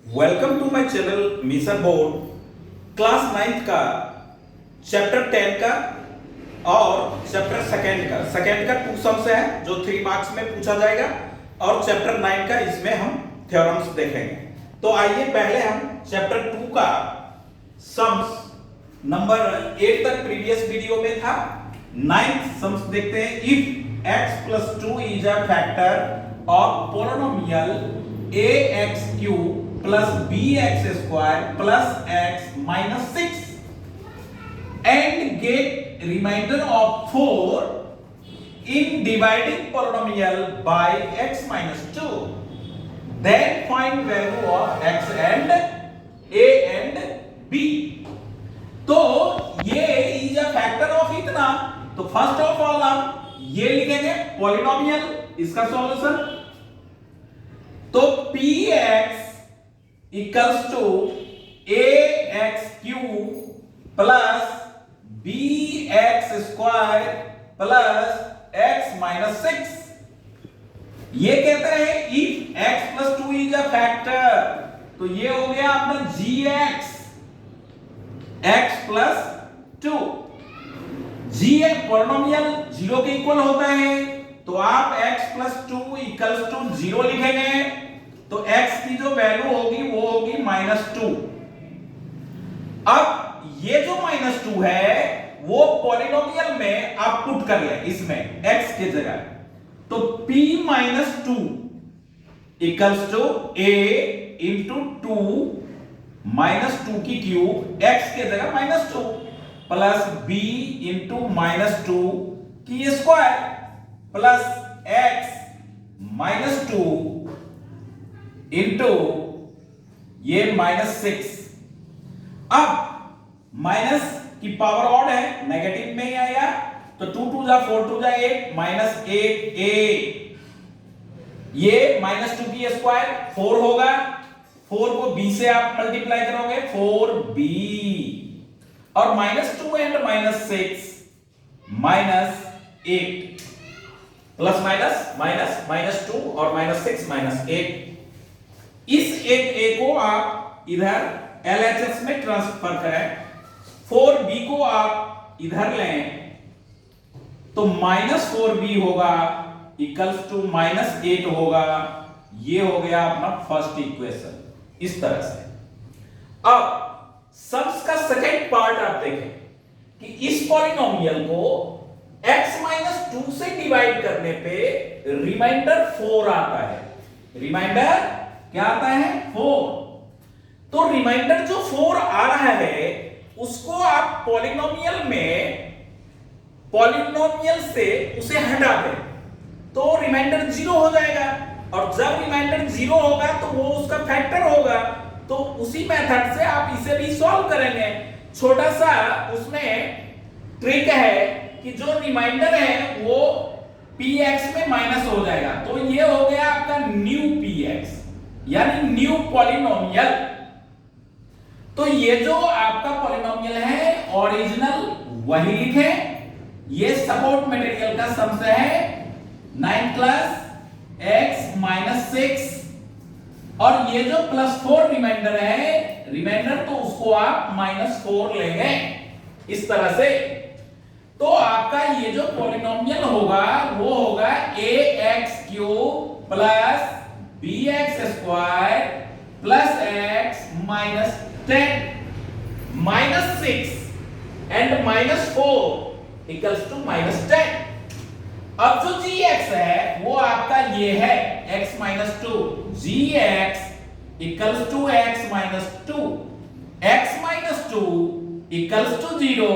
Welcome to my channel mission board. Class 9th का chapter 10 का और चैप्टर सेकेंड का 2 सम्स है जो 3 मार्क्स में पूछा जाएगा और चैप्टर 9 का इसमें हम थ्योरम्स देखेंगे। तो आइए पहले हम चैप्टर 2 का सम्स नंबर 8 तक प्रीवियस वीडियो में था। 9th सम्स देखते हैं। If x plus 2 is a factor of polynomial ax³ plus bx² plus x minus 6 and get remainder of 4 in dividing polynomial by x minus 2, then find value of x and a and b। तो ये is a factor of इतना, तो first of all हम ये लिखेंगे polynomial, इसका solution. तो px equals to ax³ plus bx² plus x minus 6। ये कहता है if x plus 2 is a factor, तो ये हो गया अपना gx x प्लस 2। g एक पॉलिनोमियल 0 के इक्वल होता है, तो आप x प्लस 2 इक्वल्स टू 0 लिखेंगे, तो x की जो वैल्यू होगी वो होगी -2। अब ये जो -2 है वो पॉलिनोमियल में आप पुट कर ले इसमें x के जगह, तो p - 2 equals to a into 2 -2 की क्यूब x के जगह -2 प्लस b इंटू -2 की स्क्वायर प्लस x -2 इंटू ये -6। अब माइनस की पावर ऑड है, नेगेटिव में ही आएगा, तो 2 2 जा 4 2 जा 8 -8a, ये -2 की स्क्वायर 4 होगा, 4 को b से आप मल्टीप्लाई करोगे 4b, और -2 एंड -6 -8 प्लस माइनस -2 और -6 -8। इस एक a को आप इधर LHS में ट्रांसफर करें, 4b को आप इधर लें, तो -4b होगा इक्वल्स टू -8 होगा। ये हो गया अपना फर्स्ट इक्वेशन इस तरह से। अब सम्स का सेकंड पार्ट आप देखें कि इस पॉलिनोमियल को x - 2 से डिवाइड करने पे रिमाइंडर 4 आता है। रिमाइंडर क्या आता है? 4। तो रिमाइंडर जो 4 आ रहा है उसको आप पॉलिनोमियल से उसे हटा दें, तो रिमाइंडर 0 हो जाएगा, और जब रिमाइंडर 0 होगा तो वो उसका फैक्टर होगा। तो उसी मेथड से आप इसे भी सॉल्व करेंगे। छोटा सा उसमें ट्रिक है कि जो रिमाइंडर है वो px में माइनस हो जाएगा, तो ये हो गया आपका न्यू px यानी न्यू पॉलिनोमियल। तो ये जो आपका पॉलिनोमियल है ओरिजिनल वही लिखें। ये सपोर्ट मटेरियल का सम्स है 9 प्लस x माइनस 6, और ये जो +4 रिमाइंडर है, रिमाइंडर तो उसको आप -4 लेंगे इस तरह से। तो आपका ये जो पॉलिनोमियल होगा वो होगा ax³ plus bx² plus x minus 10 -6 and -4 equals to -10। अब जो gx है वो आपका ये है x - 2, gx equals to x - 2, x - 2 equals to 0,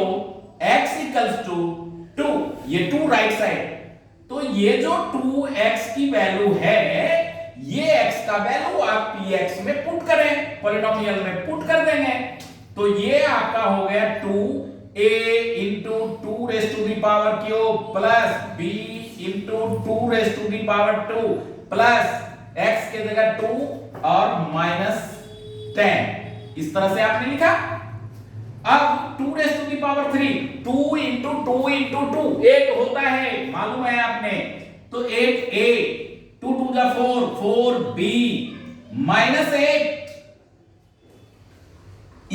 x equals to 2, ये 2 राइट साइड। तो ये जो 2x की वैल्यू है, ये x का वैल्यू आप px में पुट करें, पॉलिनोमियल में पुट कर देंगे, तो ये आपका हो गया 2a into 2³ plus b into 2² plus x के जगह 2 और -10। इस तरह से आपने लिखा। अब 2³ 2 इंटू 2 इंटू 2 8 होता है, मालूम है आपने, तो 8a 2 2 जा 4 4b -8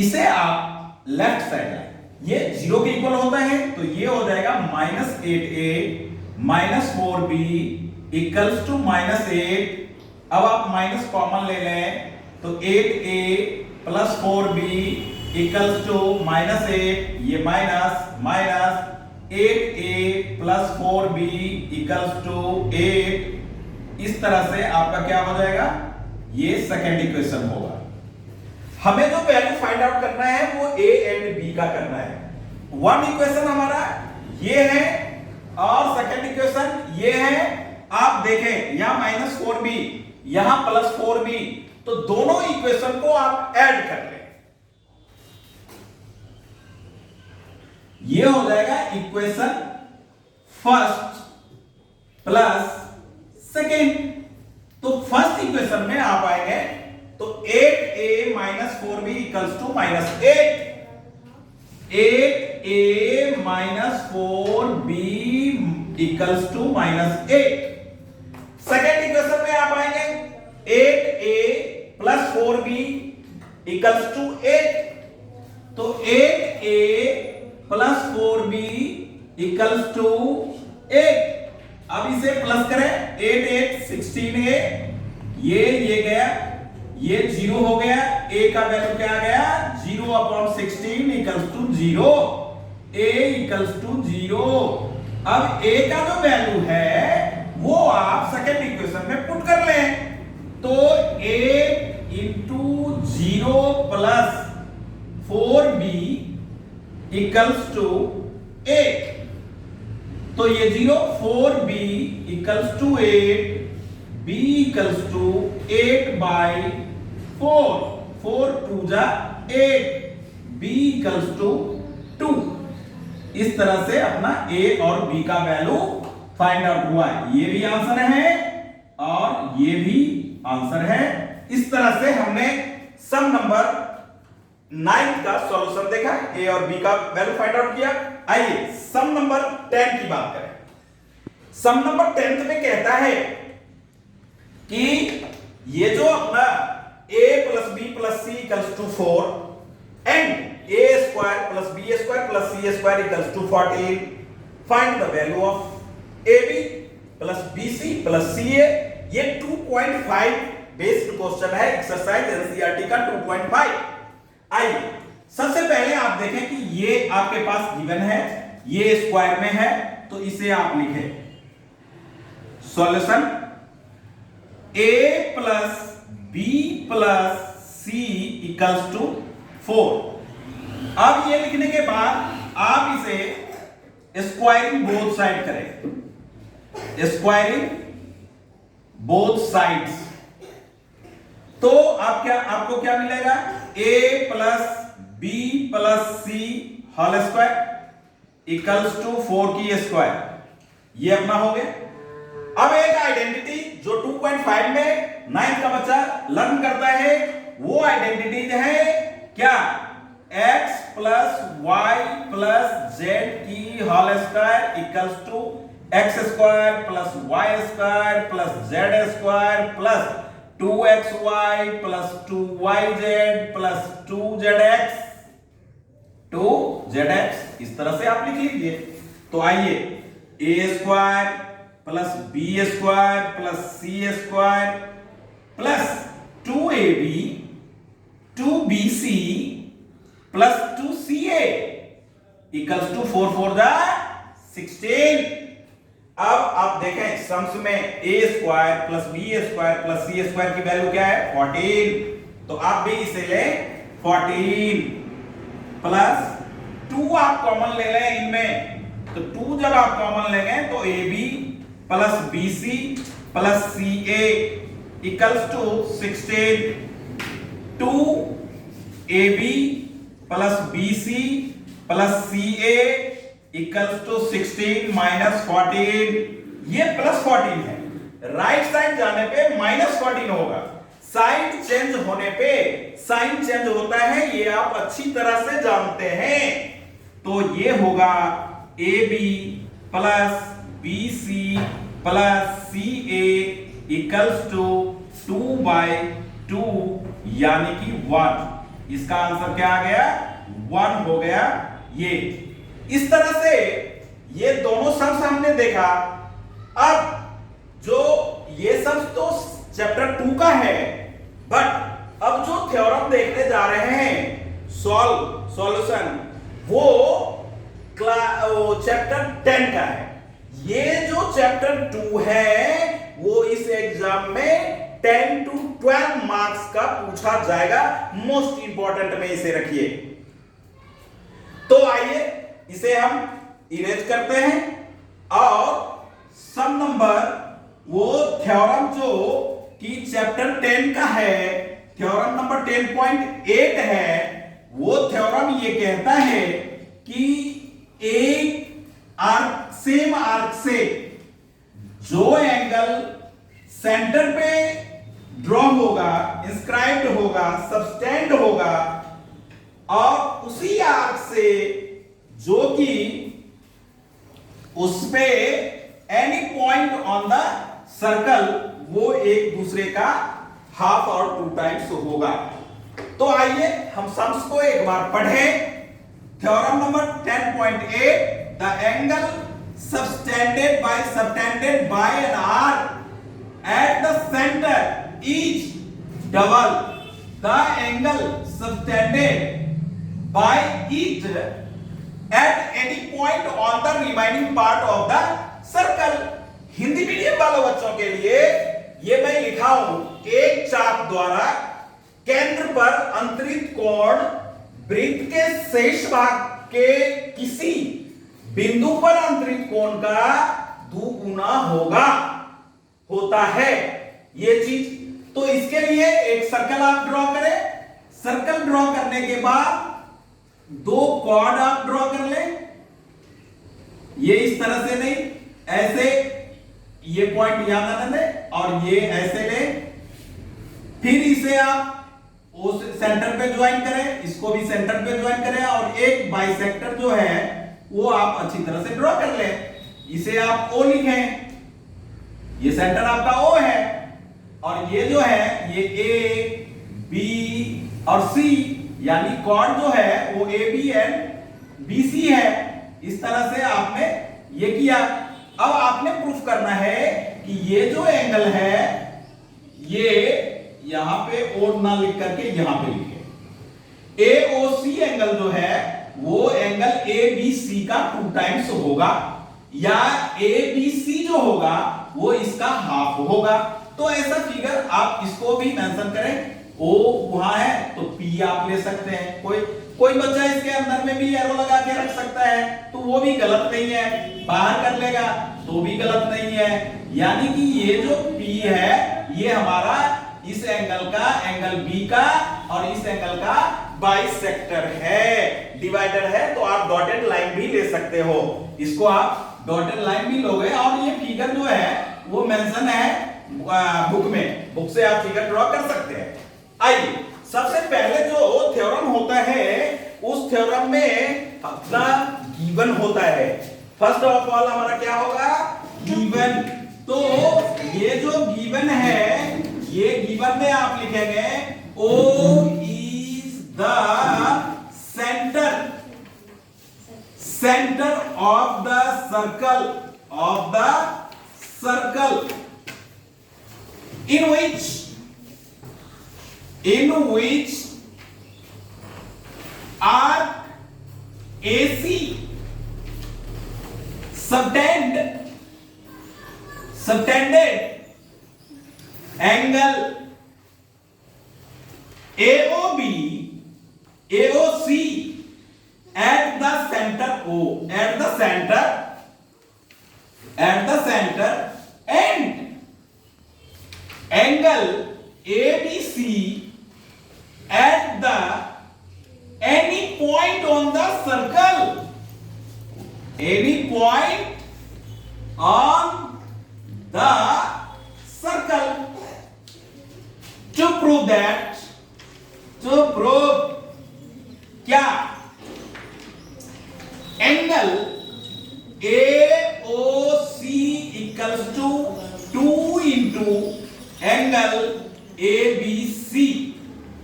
इसे आप लेफ्ट साइड लाए, ये 0 के इक्वल होता है, तो ये हो जाएगा -8a minus 4b equals to -8। अब आप माइनस कॉमन ले लें तो 8a plus 4b equals to -8, ये minus 8a plus 4b equals to 8। इस तरह से आपका क्या हो जाएगा, ये सेकेंड इक्वेशन होगा। हमें जो वैल्यू फाइंड आउट करना है वो a एंड b का करना है। वन इक्वेशन हमारा ये है और सेकेंड इक्वेशन ये है। आप देखें यहां -4b यहां +4b, तो दोनों इक्वेशन को आप ऐड कर लें, ये हो जाएगा इक्वेशन फर्स्ट प्लस सेकेंड। तो फर्स्ट इक्वेशन में आप आएंगे तो 8a minus 4b equals to -8, 8a minus 4b equals to -8। Second equation में आप आएंगे 8a plus 4b equals to 8, तो 8a plus 4b equals to 8। अब इसे प्लस करें, 8 8 16a, ये गया, ये 0 हो गया, a का वैल्यू क्या आ गया 0/16 equals to 0, a equals to 0। अब a का जो वैल्यू है वो आप सेकेंड इक्वेशन में पुट कर लें, तो 8 into 0 plus 4b equals to 8, तो ये 0 4b equals to 8, b equals to 8/4, 4 2 जा 8, b इक्वल्स टू 2। इस तरह से अपना a और b का वैल्यू फाइंड आउट हुआ है। ये भी आंसर है और ये भी आंसर है। इस तरह से हमने सम नंबर 9 का सॉल्यूशन देखा, a और b का वैल्यू फाइंड आउट किया। आइए सम नंबर 10 की बात करें। सम नंबर 10 में कहता है कि ये जो अपना a plus b plus c equals to 4 and a square plus b square plus c square equals to 14, find the value of ab plus bc plus ca। ये 2.5 बेस्ड क्वेश्चन है, एक्सरसाइज एनसीईआरटी का 2.5। आइए सबसे पहले आप देखें कि ये आपके पास गिवन है, ये स्क्वायर में है, तो इसे आप लिखें solution a plus b plus c equals to 4। अब ये लिखने के बाद आप इसे स्क्वायरिंग बोथ साइड करें, स्क्वायरिंग बोथ साइड्स, तो आपको क्या मिलेगा, a plus b plus c whole square equals to 4 की स्क्वायर, ये अपना हो गया। अब एक आइडेंटिटी जो 2.5 में 9th का बच्चा लर्न करता है, वो आइडेंटिटी है क्या, x plus y plus z की whole square equals to x square plus y square plus z square plus 2xy plus 2yz plus 2zx, इस तरह से आप लिख लीजिए। तो आइए a square plus b square plus c square plus 2ab 2bc plus 2ca equals to 4 4 जा 16। अब आप देखें सम्स में a square plus b square plus c square की वैल्यू क्या है 14, तो आप भी इसे लें 14 प्लस 2 आप कॉमन ले लें इनमें, तो 2 जब आप कॉमन लेंगे तो ab plus bc plus ca equals to 16, 2ab plus bc plus ca equals to 16 minus 14, ये प्लस 14 है, राइट साइड जाने पे माइनस 14 होगा, साइड चेंज होने पे साइन चेंज होता है, ये आप अच्छी तरह से जानते हैं। तो ये होगा ab plus bc plus ca equals to 2/2 यानी कि 1, इसका आंसर क्या आ गया 1 हो गया। ये इस तरह से ये दोनों सम्स हमने देखा। अब जो ये सम्स तो चैप्टर 2 का है, बट अब जो थ्योरम देखने जा रहे हैं सॉल्यूशन वो चैप्टर 10 का है। ये जो चैप्टर 2 है वो इस एग्जाम में 10 to 12 मार्क्स का पूछा जाएगा। मोस्ट इंपॉर्टेंट में इसे रखिए। तो आइए इसे हम इरेज करते हैं और सम नंबर वो थ्योरम जो कि चैप्टर 10 का है, थ्योरम नंबर 10.8 है। वो थ्योरम ये कहता है कि एक सेम आर्क से जो एंगल सेंटर पे ड्रॉ होगा, इंस्क्राइब्ड होगा, सबटेंड होगा, और उसी आर्क से जो कि उस पे any point on the circle वो एक दूसरे का हाफ और 2 टाइम्स होगा। तो आइए हम सम्स को एक बार पढ़ें। Theorem number 10.8, the angle subtended bye an arc at the centre is double the angle subtended by it at any point on the remaining part of the circle। Hindi medium वाले बच्चों के लिए ये मैं लिखा हूं, एक चाप द्वारा केंद्र पर अंतरित कोण वृत्त के शेष भाग के किसी बिंदु पर अंतरित कोण का दुगुना होता है ये चीज। तो इसके लिए एक सर्कल आप ड्रॉ करें। सर्कल ड्रॉ करने के बाद 2 कॉर्ड आप ड्रॉ कर लें। ये इस तरह से नहीं, ऐसे ये पॉइंट यहां आने दें और ये ऐसे लें। फिर इसे आप उस सेंटर पे ज्वाइन करें, इसको भी सेंटर पे ज्वाइन करें और एक बाइसेक्टर जो है वो आप अच्छी तरह से ड्रॉ कर लें। इसे आप O लिखें, ये सेंटर आपका O है और ये जो है ये A, B और C यानी कॉर्ड जो है वो AB एंड BC है। इस तरह से आपने ये किया। अब आपने प्रूफ करना है कि ये जो एंगल है ये यहां पे O ना लिख करके यहां पे लिखे। AOC एंगल जो है वो एंगल ABC का 2 टाइम्स होगा, या ABC जो होगा वो इसका हाफ होगा। तो ऐसा फिगर आप इसको भी मेंशन करें। O वहां है तो P आप ले सकते हैं। कोई बच्चा इसके अंदर में भी एरो लगा के रख सकता है तो वो भी गलत नहीं है, बाहर कर लेगा तो भी गलत नहीं है। यानी कि ये जो P है ये हमारा इस एंगल का, एंगल B का और इस एंगल का बाइसेक्टर है, डिवाइडर है। तो आप डॉटेड लाइन भी ले सकते हो, इसको आप डॉटेड लाइन भी लोगे। और ये फिगर जो है वो मेंशन है बुक में, बुक से आप फिगर ड्रॉ कर सकते हैं। आइए सबसे पहले जो थ्योरम होता है उस थ्योरम में अपना गिवन होता है। फर्स्ट ऑफ ऑल हमारा क्या होगा, गिवन। तो ये जो गिवन है ये गिवन में आप लिखेंगे O is the center of the circle in which arc AC subtended angle AOB AOC at the center O, at the center and angle ABC at the any point on the circle, any point on the circle. To prove क्या, angle AOC equals to 2 into angle ABC,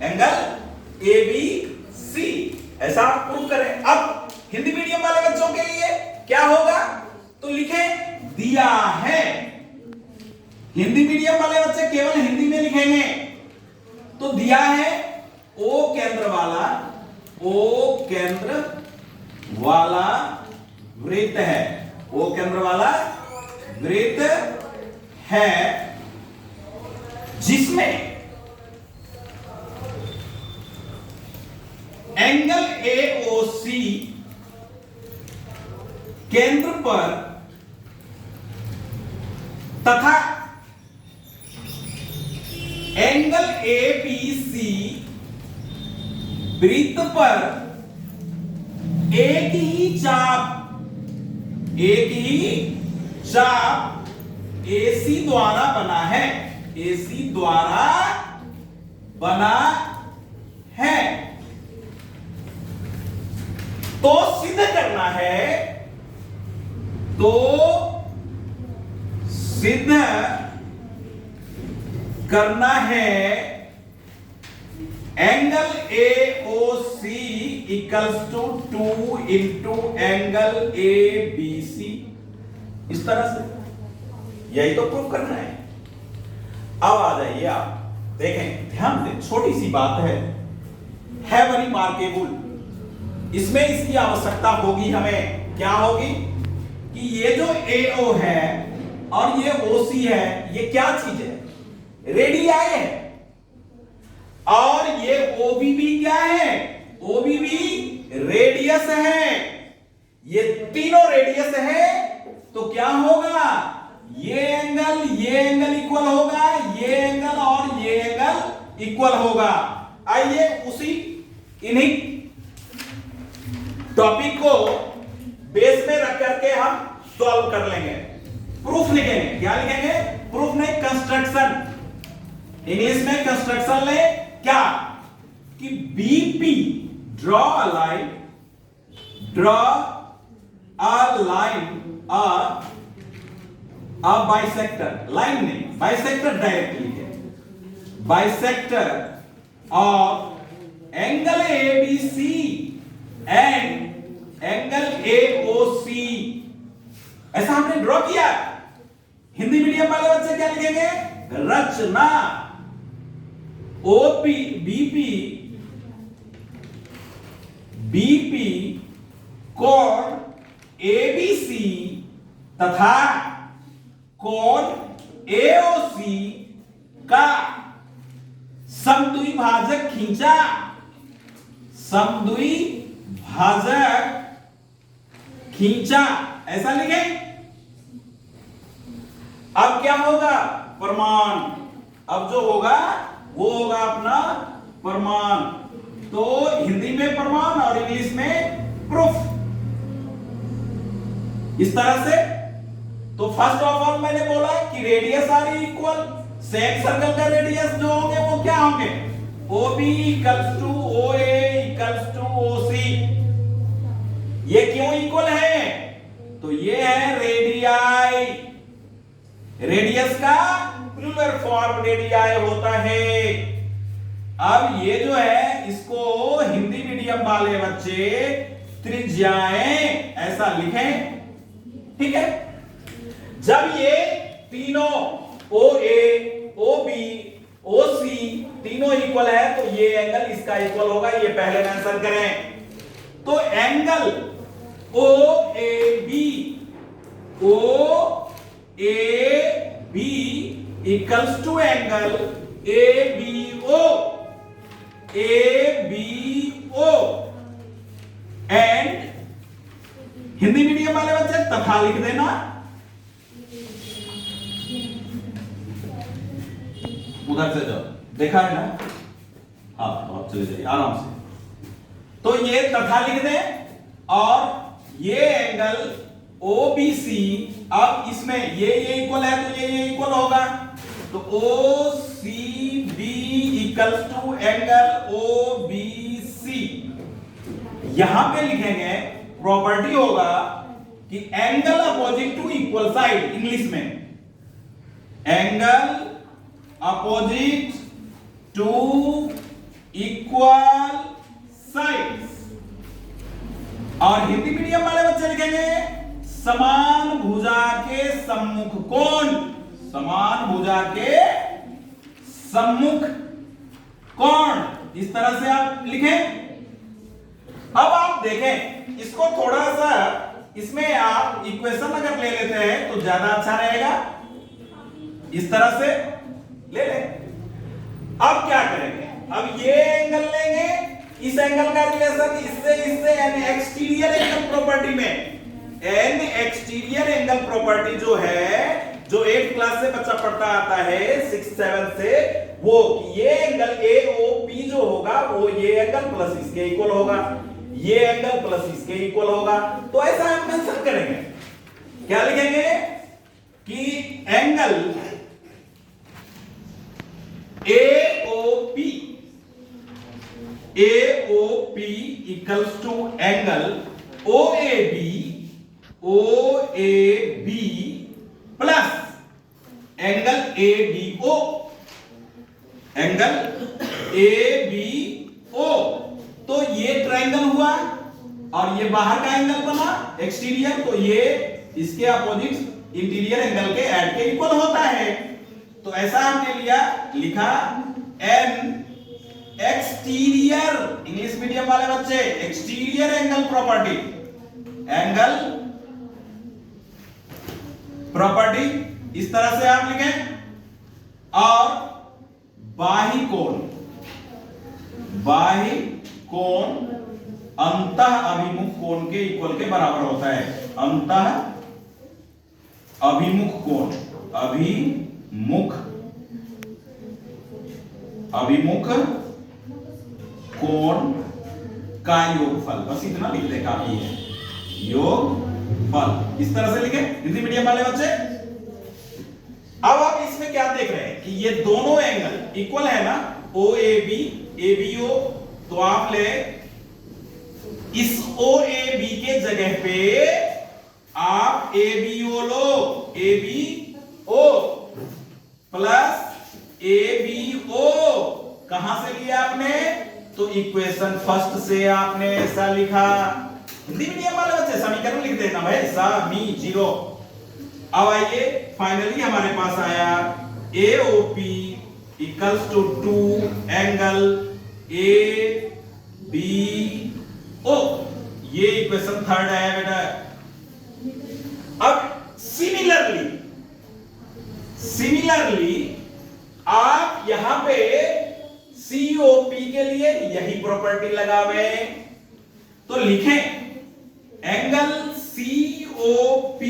angle AB ऐसा आप prove करें। अब Hindi medium वाले बच्चों के लिए क्या होगा, तो लिखे दिया है। हिंदी मीडियम वाले बच्चे केवल हिंदी में लिखेंगे, तो दिया है ओ केंद्र वाला वृत्त है, ओ केंद्र वाला वृत्त है जिसमें एंगल AOC केंद्र पर तथा एंगल ABC वृत्त पर एक ही चाप AC द्वारा बना है, AC द्वारा बना है, तो सिद्ध करना है, तो सिद्ध करना है angle AOC equals to 2 into angle ABC। इस तरह से यही तो प्रूव करना है। अब आ जाइए आप देखें, ध्यान दें, छोटी सी बात है वेरी मार्केबल। इसमें इसकी आवश्यकता होगी हमें, क्या होगी कि ये जो AO है और ये OC है, ये क्या चीज है, रेडियाई है। और ये OBB क्या है, OBB रेडियस है। ये तीनों रेडियस है, तो क्या होगा, ये एंगल इक्वल होगा, ये एंगल और ये एंगल इक्वल होगा। आइए उसी इन्हीं टॉपिक को बेस में रख करके हम सॉल्व कर लेंगे, प्रूफ लिखेंगे। क्या लिखेंगे, प्रूफ नहीं, कंस्ट्रक्शन। इंग्लिश में कंस्ट्रक्शन ले, क्या कि BP draw a line, bisector, line नहीं, बाइसेक्टर डायरेक्ट लिखे, bisector of angle ABC and angle AOC। ऐसा हमने ड्रॉ किया। हिंदी मीडियम वाले बच्चे क्या लिखेंगे, रचना BP कोण ABC तथा कोण AOC का समद्विभाजक खींचा, ऐसा लिखे। अब क्या होगा, प्रमाण। अब जो होगा वो होगा अपना प्रमाण। तो हिंदी में प्रमाण और इंग्लिश में प्रूफ, इस तरह से। तो फर्स्ट ऑफ ऑल मैंने बोला कि radius are equal, same circle का रेडियस जो होंगे वो क्या होंगे, OB equals to OA equals to OC। ये क्यों इक्वल है, तो ये है रेडियाई, रेडियस का प्लूरल फॉर्म रेडियाई होता है। अब ये जो है इसको हिंदी मीडियम वाले बच्चे त्रिज्याएं ऐसा लिखें, ठीक है। जब ये तीनों OA, OB, OC तीनों इक्वल है, तो ये एंगल इसका इक्वल होगा, ये पहले मेंशन करें। तो angle OAB equals to angle ABO and Hindi medium वाले बच्चे तथा लिख देना। उधर से जाओ, देखा है ना, हाँ आप चले जाइए आराम से। तो ये तथा लिख दें और ये एंगल OBC, अब इसमें ये इक्वल है तो ये इक्वल होगा, तो OCB equals to angle OBC। यहां पे लिखेंगे, प्रॉपर्टी होगा कि angle opposite to equal side, English में angle opposite to equal sides और हिंदी मीडियम वाले बच्चे लिखेंगे समान भुजा के सम्मुख कोण, समान भुजा के सम्मुख कोण, इस तरह से आप लिखें। अब आप देखें इसको थोड़ा सा, इसमें आप इक्वेशन अगर ले लेते हैं तो ज्यादा अच्छा रहेगा, इस तरह से ले लें। अब क्या करेंगे, अब ये एंगल लेंगे, इस एंगल का रिलेशन इससे यानी एक्सटीरियर एंगल प्रॉपर्टी में, एन एक्सटीरियर एंगल प्रॉपर्टी जो है, जो 8th क्लास से बच्चा पढ़ता आता है 6 7 से, वो ये एंगल AOP जो होगा वो ये एंगल प्लस इसके इक्वल होगा, ये एंगल प्लस इसके इक्वल होगा। तो ऐसा हम मेंशन करेंगे, क्या लिखेंगे कि angle AOP equals to angle OAB plus angle ABO, angle ABO। तो ये ट्रायंगल हुआ और ये बाहर का एंगल बना एक्सटीरियर, तो ये इसके अपोजिट इंटीरियर एंगल के ऐड के इक्वल होता है। तो ऐसा हमने लिखा एन एक्सटीरियर, इंग्लिश मीडियम वाले बच्चे exterior angle property, angle property इस तरह से आप लिखें। और बाही कोण, बाही कोण अंतः अभिमुख कोण के इक्वल के बराबर होता है, अंतः अभिमुख कोण, अभिमुख कोण का योगफल, बस इतना लिख दे काफी है, योगफल इस तरह से लिखे हिंदी मीडियम वाले बच्चे। अब आप इसमें क्या देख रहे हैं कि ये दोनों एंगल इक्वल है ना, OAB ABO, तो आप ले इस OAB के जगह पे आप ABO लो, ABO प्लस ABO कहां से लिया आपने, तो इक्वेशन फर्स्ट से आपने ऐसा लिखा। हिंदी मीडियम वाले बच्चे समीकरण लिख देना भाई, समी 0। अब आइए फाइनली हमारे पास आया AOP equals to 2 angle ABO, ये इक्वेशन थर्ड आया बेटा। अब सिमिलरली आप यहां पे COP के लिए यही प्रॉपर्टी लगावे, तो लिखें angle COP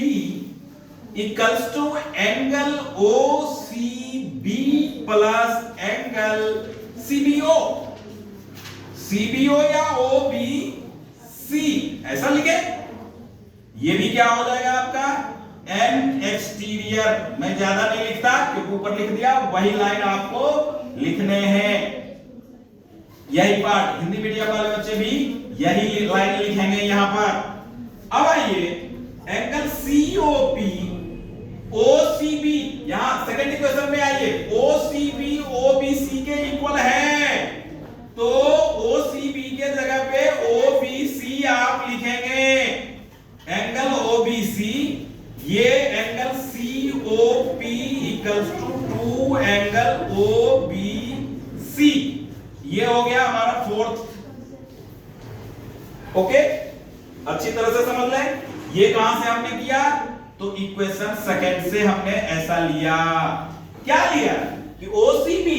equals to angle OCB plus angle CBO या OBC, ऐसा लिखे। ये भी क्या हो जाएगा आपका एन एक्सटीरियर, मैं ज्यादा नहीं लिखता क्योंकि ऊपर लिख दिया, वही लाइन आपको लिखने हैं, यही पार्ट हिंदी मीडियम वाले बच्चे भी यही लाइन लिखेंगे यहां पर। अब आइए एंगल COP OCB, यहां सेकंड इक्वेशन में आइए, OCB OBC के इक्वल है, तो OCB के जगह पे OBC आप लिखेंगे, एंगल OBC, ये angle COP equals to 2 angle OBC, ये हो गया हमारा फोर्थ। ओके, अच्छी तरह से समझ लें, ये कहां से हमने किया, तो इक्वेशन सेकंड से हमने ऐसा लिया, क्या लिया कि OCB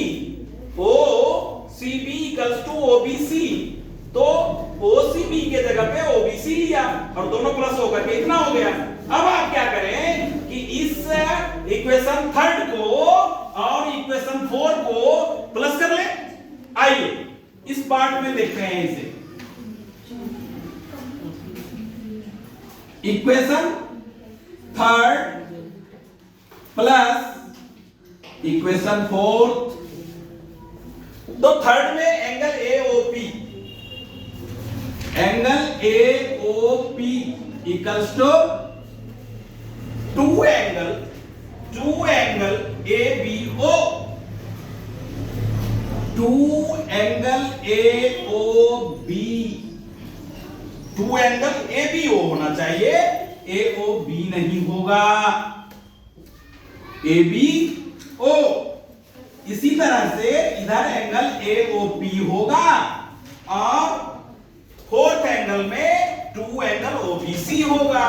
इक्वल्स टू OBC, तो OCB के जगह पे OBC लिया और दोनों प्लस होकर के इतना हो गया। अब आप क्या करें कि इस इक्वेशन थर्ड को और इक्वेशन 4 को प्लस कर लें। आइए इस पार्ट में देखते हैं इसे, equation third plus equation fourth, तो थर्ड में angle AOP equals to 2 angle ABO, 2 angle AOB, 2 angle होना चाहिए, AOB नहीं होगा, ABO। इसी तरह से इधर एंगल AOP होगा और फोर्थ एंगल में 2 एंगल OBC होगा,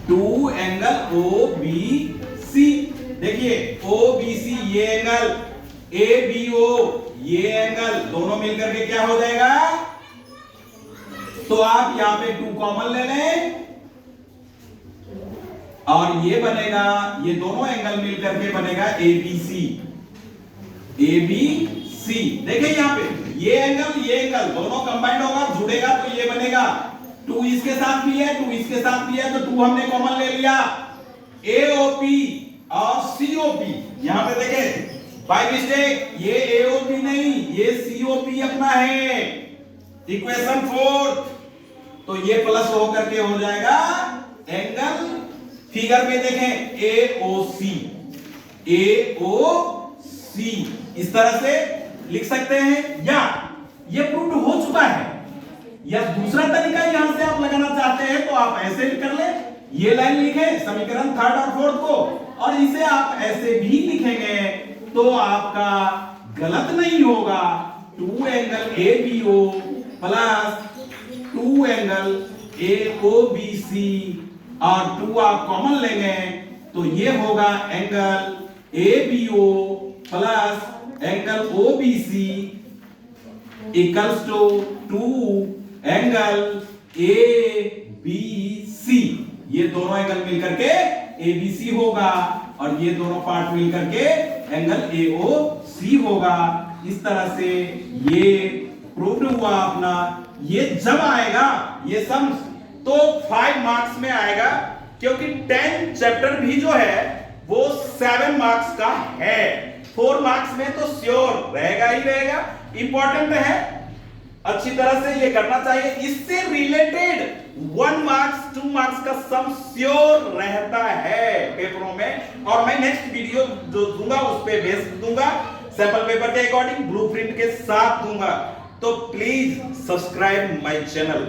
2 एंगल OBC। देखिए OBC ये एंगल, ABO ये एंगल, दोनों मिलकर के क्या हो जाएगा, तो आप यहां पे 2 कॉमन ले लें और ये बनेगा, ये दोनों एंगल मिलकर के बनेगा ABC, ABC। देखिए यहां पे ये एंगल दोनों कंबाइंड होगा, जुड़ेगा तो ये बनेगा, 2 इसके साथ भी है, 2 इसके साथ भी है, तो 2 हमने कॉमन ले लिया। AOP और COP यहां पे देखें बाय मिस्टेक, ये AOP नहीं, ये COP अपना है, इक्वेशन 4। तो ये प्लस होकर के हो जाएगा एंगल, फिगर में देखें AOC, AOC इस तरह से लिख सकते हैं, या ये प्रूव हो चुका है, या दूसरा तरीका यहां से आप लगाना चाहते हैं तो आप ऐसे कर ले, ये लाइन लिखे समीकरण 3rd और 4th को, और इसे आप ऐसे भी लिखेंगे तो आपका गलत नहीं होगा। 2 एंगल ABO प्लस 2 एंगल AOBC और 2 आप कॉमन लेंगे तो ये होगा angle ABO plus angle OBC equals to 2 angle ABC। ये दोनों एंगल मिलकर के ABC होगा और ये दोनों पार्ट मिलकर के एंगल AOC होगा। इस तरह से ये प्रूव्ड हुआ अपना। ये जब आएगा ये सम तो 5 मार्क्स में आएगा, क्योंकि 10 चैप्टर भी जो है वो 7 मार्क्स का है। 4 मार्क्स में तो श्योर रहेगा ही रहेगा, इंपॉर्टेंट है, अच्छी तरह से ये करना चाहिए। इससे रिलेटेड 1 मार्क्स 2 मार्क्स का सम श्योर रहता है पेपरों में, और मैं नेक्स्ट वीडियो जो दूंगा उस पे बेस दूंगा, सैंपल पेपर के अकॉर्डिंग ब्लूप्रिंट के साथ दूंगा। तो प्लीज सब्सक्राइब माय चैनल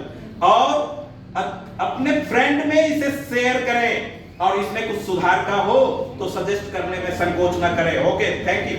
और अपने फ्रेंड में इसे शेयर करें, और इसमें कुछ सुधार का हो तो सजेस्ट करने में संकोच ना करें। Okay, thank you.